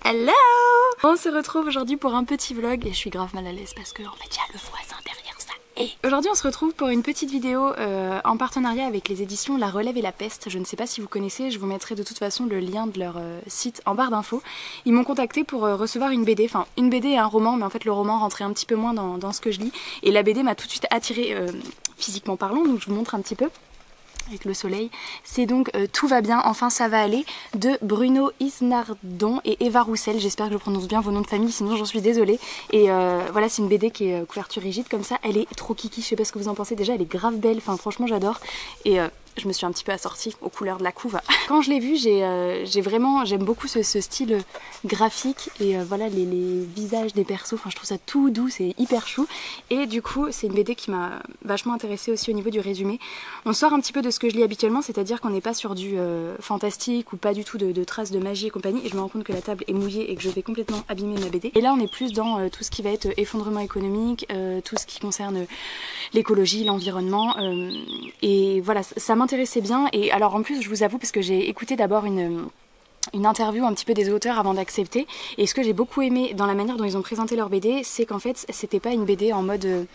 Hello! On se retrouve aujourd'hui pour un petit vlog et je suis grave mal à l'aise parce que en fait il y a le voisin derrière ça. Et aujourd'hui on se retrouve pour une petite vidéo en partenariat avec les éditions La Relève et la Peste. Je ne sais pas si vous connaissez, je vous mettrai de toute façon le lien de leur site en barre d'infos. Ils m'ont contacté pour recevoir une BD, enfin une BD et un roman, mais en fait le roman rentrait un petit peu moins dans ce que je lis. Et la BD m'a tout de suite attirée physiquement parlant, donc je vous montre un petit peu. Avec le soleil, c'est donc Tout va bien, enfin ça va aller de Bruno Isnardon et Eva Roussel. J'espère que je prononce bien vos noms de famille, sinon j'en suis désolée. Et voilà, c'est une BD qui est couverture rigide comme ça, elle est trop kiki, je sais pas ce que vous en pensez déjà, elle est grave belle, enfin franchement j'adore. Et je me suis un petit peu assortie aux couleurs de la couve. Quand je l'ai vue, j'aime beaucoup ce style graphique et voilà les visages des persos, enfin je trouve ça tout doux, c'est hyper chou. Et du coup c'est une BD qui m'a vachement intéressée aussi au niveau du résumé. On sort un petit peu de ce que je lis habituellement, c'est-à-dire qu'on n'est pas sur du fantastique ou pas du tout de traces de magie et compagnie, et je me rends compte que la table est mouillée et que je vais complètement abîmer ma BD. Et là on est plus dans tout ce qui va être effondrement économique, tout ce qui concerne l'écologie, l'environnement, et voilà, ça m'intéressait bien. Et alors en plus je vous avoue, parce que j'ai écouté d'abord une interview un petit peu des auteurs avant d'accepter, et ce que j'ai beaucoup aimé dans la manière dont ils ont présenté leur BD, c'est qu'en fait c'était pas une BD en mode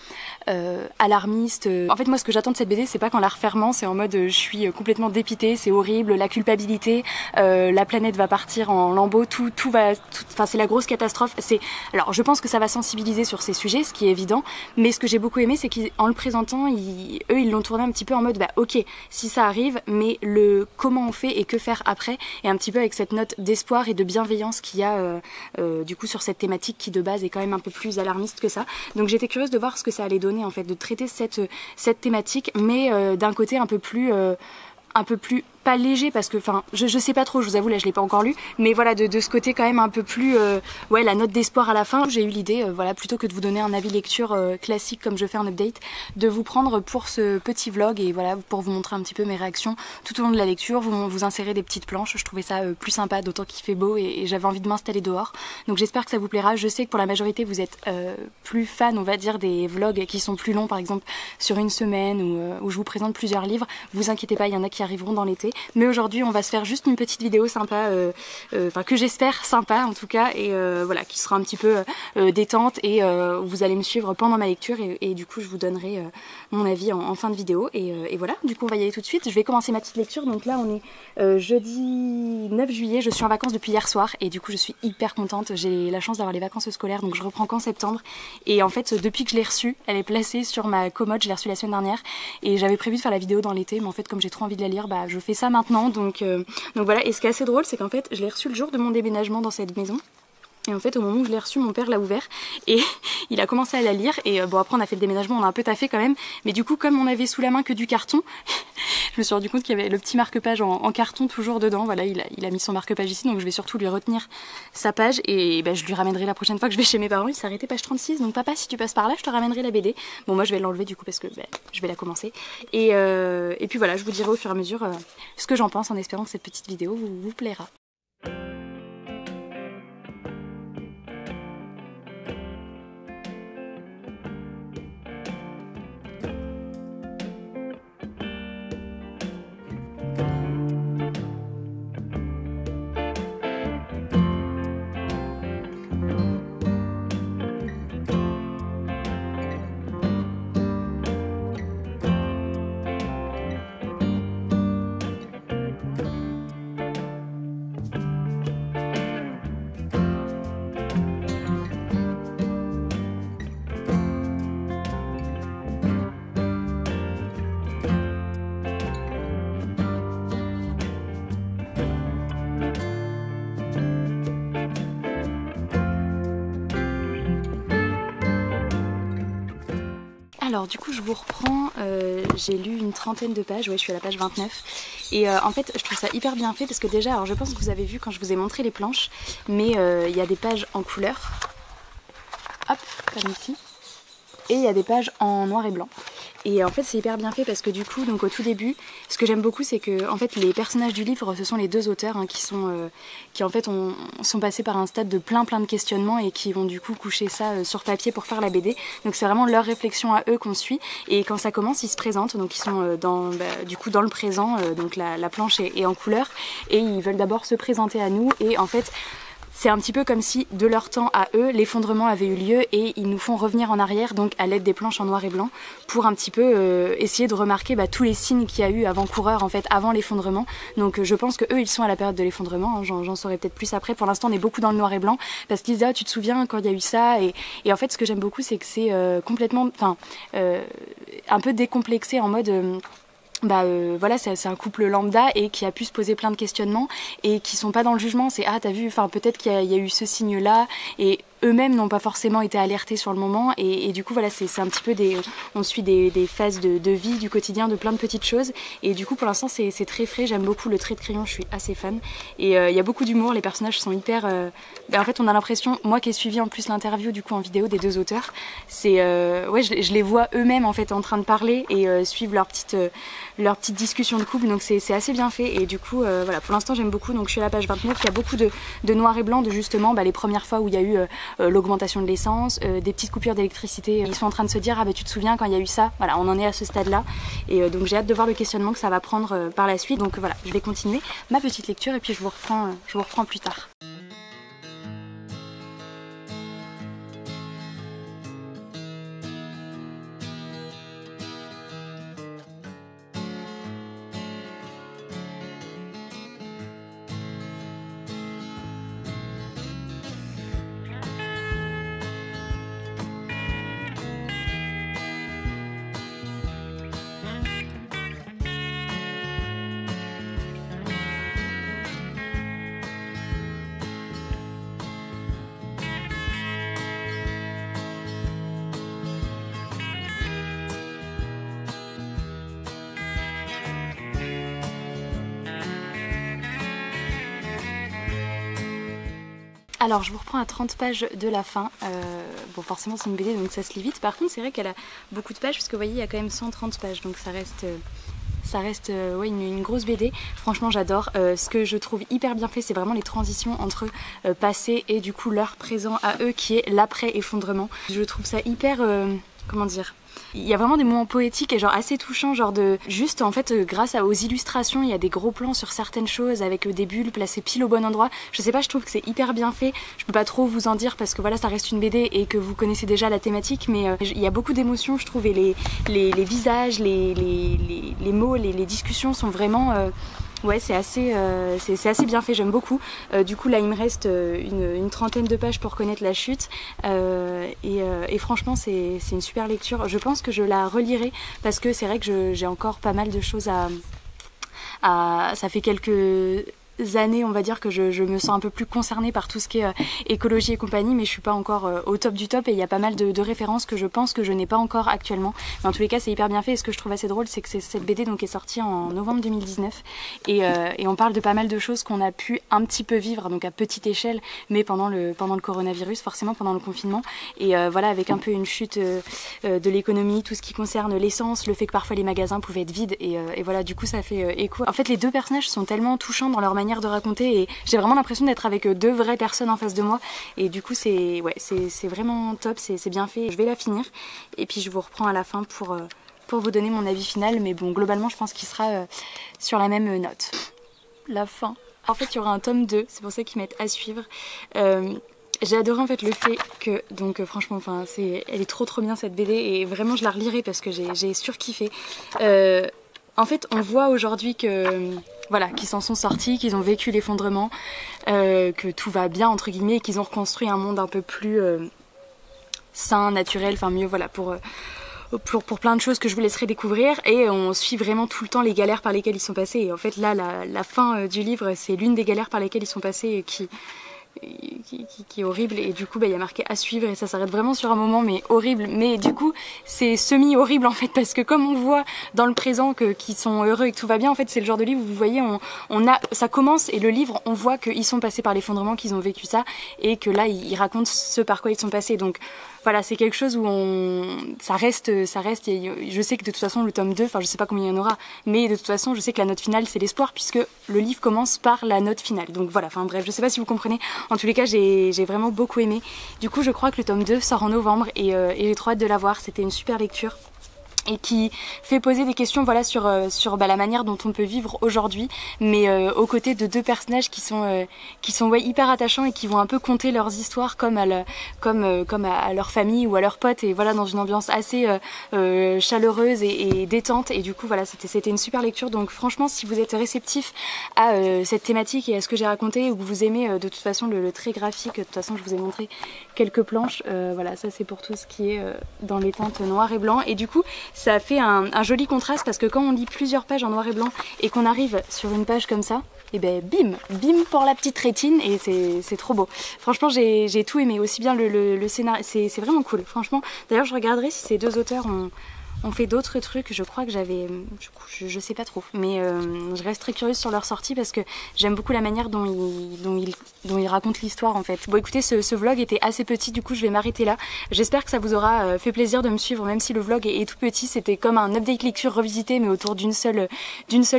alarmiste. En fait moi ce que j'attends de cette BD, c'est pas qu'en la refermant c'est en mode je suis complètement dépitée, c'est horrible, la culpabilité, la planète va partir en lambeaux, enfin c'est la grosse catastrophe. Alors je pense que ça va sensibiliser sur ces sujets, ce qui est évident, mais ce que j'ai beaucoup aimé c'est qu'en le présentant, eux ils l'ont tourné un petit peu en mode bah ok, si ça arrive, mais le comment on fait et que faire après, et un petit peu avec cette note d'espoir et de bienveillance qu'il y a du coup sur cette thématique qui de base est quand même un peu plus alarmiste que ça. Donc j'étais curieuse de voir ce que ça allait donner en fait, de traiter cette thématique, mais d'un côté un peu plus pas léger, parce que enfin je sais pas trop, je vous avoue là je l'ai pas encore lu, mais voilà de ce côté quand même un peu plus ouais, la note d'espoir à la fin. J'ai eu l'idée voilà, plutôt que de vous donner un avis lecture classique comme je fais en update, de vous prendre pour ce petit vlog et voilà pour vous montrer un petit peu mes réactions tout au long de la lecture, vous insérer des petites planches. Je trouvais ça plus sympa, d'autant qu'il fait beau et j'avais envie de m'installer dehors, donc j'espère que ça vous plaira. Je sais que pour la majorité vous êtes plus fan on va dire des vlogs qui sont plus longs, par exemple sur une semaine où je vous présente plusieurs livres. Vous inquiétez pas, il y en a qui arriveront dans l'été. Mais aujourd'hui on va se faire juste une petite vidéo sympa, enfin que j'espère sympa en tout cas, et voilà, qui sera un petit peu détente, et vous allez me suivre pendant ma lecture, et du coup je vous donnerai mon avis en fin de vidéo, et voilà, du coup on va y aller tout de suite. Je vais commencer ma petite lecture, donc là on est jeudi 9 juillet, je suis en vacances depuis hier soir, et du coup je suis hyper contente, j'ai la chance d'avoir les vacances scolaires, donc je reprends qu'en septembre, et en fait depuis que je l'ai reçue, elle est placée sur ma commode, je l'ai reçue la semaine dernière, et j'avais prévu de faire la vidéo dans l'été, mais en fait comme j'ai trop envie de la lire, bah je fais ça maintenant, donc voilà. Et ce qui est assez drôle, c'est qu'en fait je l'ai reçu le jour de mon déménagement dans cette maison. Et en fait au moment où je l'ai reçu, mon père l'a ouvert et il a commencé à la lire, et bon après on a fait le déménagement, on a un peu taffé quand même, mais du coup comme on avait sous la main que du carton, je me suis rendu compte qu'il y avait le petit marque-page en carton toujours dedans. Voilà, il a mis son marque-page ici, donc je vais surtout lui retenir sa page, et bah, je lui ramènerai la prochaine fois que je vais chez mes parents. Il s'est arrêté page 36, donc papa si tu passes par là je te ramènerai la BD. Bon moi je vais l'enlever du coup parce que bah, je vais la commencer, et puis voilà, je vous dirai au fur et à mesure ce que j'en pense, en espérant que cette petite vidéo vous plaira. Alors du coup je vous reprends, j'ai lu une trentaine de pages, ouais je suis à la page 29, et en fait je trouve ça hyper bien fait parce que déjà, alors je pense que vous avez vu quand je vous ai montré les planches, mais il y a des pages en couleur, hop, comme ici, et il y a des pages en noir et blanc. Et en fait c'est hyper bien fait parce que du coup, donc au tout début, ce que j'aime beaucoup c'est que en fait les personnages du livre, ce sont les deux auteurs hein, qui en fait sont passés par un stade de plein de questionnements et qui vont du coup coucher ça sur papier pour faire la BD. Donc c'est vraiment leur réflexion à eux qu'on suit, et quand ça commence ils se présentent, donc ils sont du coup dans le présent, donc la planche est en couleur, et ils veulent d'abord se présenter à nous, et en fait c'est un petit peu comme si de leur temps à eux l'effondrement avait eu lieu et ils nous font revenir en arrière, donc à l'aide des planches en noir et blanc, pour un petit peu essayer de remarquer tous les signes qu'il y a eu avant-coureurs en fait, avant l'effondrement. Donc je pense que eux ils sont à la période de l'effondrement, hein, j'en saurai peut-être plus après. Pour l'instant on est beaucoup dans le noir et blanc parce qu'ils disent ah tu te souviens quand il y a eu ça, et en fait ce que j'aime beaucoup c'est que c'est complètement, un peu décomplexé en mode voilà, c'est un couple lambda et qui a pu se poser plein de questionnements et qui sont pas dans le jugement. C'est ah t'as vu, peut-être qu'il y a eu ce signe là, et eux-mêmes n'ont pas forcément été alertés sur le moment, et du coup voilà, c'est un petit peu on suit des phases de vie, du quotidien, de plein de petites choses, et du coup pour l'instant c'est très frais. J'aime beaucoup le trait de crayon, je suis assez fan, et il y a beaucoup d'humour, les personnages sont hyper en fait on a l'impression, moi qui ai suivi en plus l'interview du coup en vidéo des deux auteurs, c'est je les vois eux-mêmes en fait en train de parler et suivre leur petite discussion de couple, donc c'est assez bien fait, et du coup voilà, pour l'instant j'aime beaucoup. Donc je suis à la page 29, il y a beaucoup de noir et blanc, de justement les premières fois où il y a eu l'augmentation de l'essence, des petites coupures d'électricité. Ils sont en train de se dire ah tu te souviens quand il y a eu ça, voilà, on en est à ce stade là, et donc j'ai hâte de voir le questionnement que ça va prendre par la suite. Donc voilà, je vais continuer ma petite lecture et puis je vous reprends plus tard. Alors je vous reprends à 30 pages de la fin. Bon forcément c'est une BD donc ça se lit vite. Par contre c'est vrai qu'elle a beaucoup de pages parce que vous voyez il y a quand même 130 pages, donc ça reste ouais, une grosse BD. Franchement j'adore. Ce que je trouve hyper bien fait c'est vraiment les transitions entre passé et du coup leur présent à eux qui est l'après-effondrement. Je trouve ça hyper... comment dire, il y a vraiment des moments poétiques et genre assez touchants, genre de juste en fait grâce aux illustrations il y a des gros plans sur certaines choses avec des bulles placées pile au bon endroit. Je sais pas, je trouve que c'est hyper bien fait. Je peux pas trop vous en dire parce que voilà ça reste une BD et que vous connaissez déjà la thématique, mais il y a beaucoup d'émotions je trouve, et les visages, les mots, les discussions sont vraiment... ouais, c'est assez bien fait, j'aime beaucoup. Du coup là il me reste une trentaine de pages pour connaître la chute, et franchement c'est une super lecture. Je pense que je la relirai parce que c'est vrai que j'ai encore pas mal de choses ça fait quelques années on va dire que je me sens un peu plus concernée par tout ce qui est écologie et compagnie, mais je suis pas encore au top du top, et il y a pas mal de références que je pense que je n'ai pas encore actuellement, mais en tous les cas c'est hyper bien fait. Et ce que je trouve assez drôle c'est que cette BD donc est sortie en novembre 2019 et on parle de pas mal de choses qu'on a pu un petit peu vivre donc à petite échelle, mais pendant le coronavirus, forcément pendant le confinement, et voilà avec un peu une chute de l'économie, tout ce qui concerne l'essence, le fait que parfois les magasins pouvaient être vides, et voilà du coup ça fait écho. En fait les deux personnages sont tellement touchants dans leur manière de raconter et j'ai vraiment l'impression d'être avec deux vraies personnes en face de moi, et du coup c'est vraiment top, c'est bien fait. Je vais la finir et puis je vous reprends à la fin pour vous donner mon avis final, mais bon globalement je pense qu'il sera sur la même note. La fin. En fait il y aura un tome 2, c'est pour ça qu'ils mettent à suivre. J'ai adoré en fait le fait que, donc franchement enfin elle est trop bien cette BD, et vraiment je la relirai parce que j'ai surkiffé. En fait on voit aujourd'hui que voilà, qu'ils s'en sont sortis, qu'ils ont vécu l'effondrement, que tout va bien entre guillemets, et qu'ils ont reconstruit un monde un peu plus sain, naturel, enfin mieux, voilà, pour plein de choses que je vous laisserai découvrir. Et on suit vraiment tout le temps les galères par lesquelles ils sont passés, et en fait là la fin du livre c'est l'une des galères par lesquelles ils sont passés et qui est horrible, et du coup il y a marqué à suivre, et ça s'arrête vraiment sur un moment mais horrible, mais du coup c'est semi horrible en fait, parce que comme on voit dans le présent qu'ils sont heureux et que tout va bien, en fait c'est le genre de livre où vous voyez ça commence et le livre on voit qu'ils sont passés par l'effondrement, qu'ils ont vécu ça, et que là ils racontent ce par quoi ils sont passés. Donc voilà, c'est quelque chose où ça reste, et je sais que de toute façon le tome 2, enfin je sais pas combien il y en aura, mais de toute façon je sais que la note finale c'est l'espoir, puisque le livre commence par la note finale. Donc voilà, enfin bref, je sais pas si vous comprenez, en tous les cas j'ai vraiment beaucoup aimé. Du coup je crois que le tome 2 sort en novembre, et j'ai trop hâte de la voir. C'était une super lecture. et qui fait poser des questions voilà sur la manière dont on peut vivre aujourd'hui, mais aux côtés de deux personnages qui sont ouais, hyper attachants et qui vont un peu conter leurs histoires comme à leur famille ou à leurs potes, et voilà, dans une ambiance assez chaleureuse et détente. Et du coup voilà, c'était une super lecture. Donc franchement, si vous êtes réceptif à cette thématique et à ce que j'ai raconté, ou que vous aimez de toute façon le trait graphique, de toute façon je vous ai montré quelques planches, voilà, ça c'est pour tout ce qui est dans les teintes noir et blanc. Et du coup ça fait un joli contraste, parce que quand on lit plusieurs pages en noir et blanc et qu'on arrive sur une page comme ça, et ben bim pour la petite rétine, et c'est trop beau. Franchement j'ai tout aimé, aussi bien le scénario, c'est vraiment cool franchement. D'ailleurs je regarderai si ces deux auteurs ont fait d'autres trucs. Je crois que j'avais, je sais pas trop, mais je reste très curieuse sur leur sortie, parce que j'aime beaucoup la manière dont ils racontent l'histoire en fait. Bon écoutez, ce vlog était assez petit, du coup je vais m'arrêter là. J'espère que ça vous aura fait plaisir de me suivre, même si le vlog est tout petit. C'était comme un update lecture revisité, mais autour d'une seule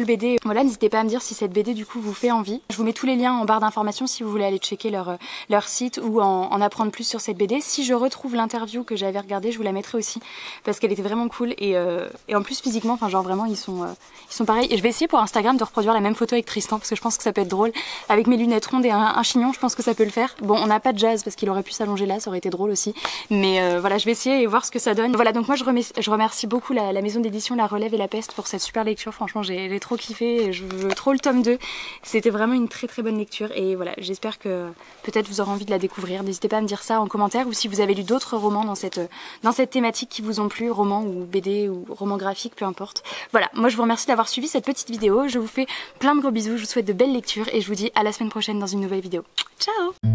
BD. Voilà, n'hésitez pas à me dire si cette BD du coup vous fait envie. Je vous mets tous les liens en barre d'informations si vous voulez aller checker leur site ou en apprendre plus sur cette BD. Si je retrouve l'interview que j'avais regardée, je vous la mettrai aussi, parce qu'elle était vraiment cool. Et en plus physiquement, enfin genre vraiment ils sont pareils. Et je vais essayer pour Instagram de reproduire la même photo avec Tristan, parce que je pense que ça peut être drôle. Avec mes lunettes rondes et un chignon, je pense que ça peut le faire. Bon, on n'a pas de Jazz parce qu'il aurait pu s'allonger là, ça aurait été drôle aussi. Mais voilà, je vais essayer et voir ce que ça donne. Voilà, donc moi je remercie beaucoup la maison d'édition La Relève et la Peste pour cette super lecture. Franchement j'ai trop kiffé, je veux trop le tome 2. C'était vraiment une très très bonne lecture, et voilà, j'espère que peut-être vous aurez envie de la découvrir. N'hésitez pas à me dire ça en commentaire, ou si vous avez lu d'autres romans dans cette thématique qui vous ont plu, romans ou BD ou roman graphique, peu importe. Voilà, moi je vous remercie d'avoir suivi cette petite vidéo, je vous fais plein de gros bisous, je vous souhaite de belles lectures et je vous dis à la semaine prochaine dans une nouvelle vidéo. Ciao!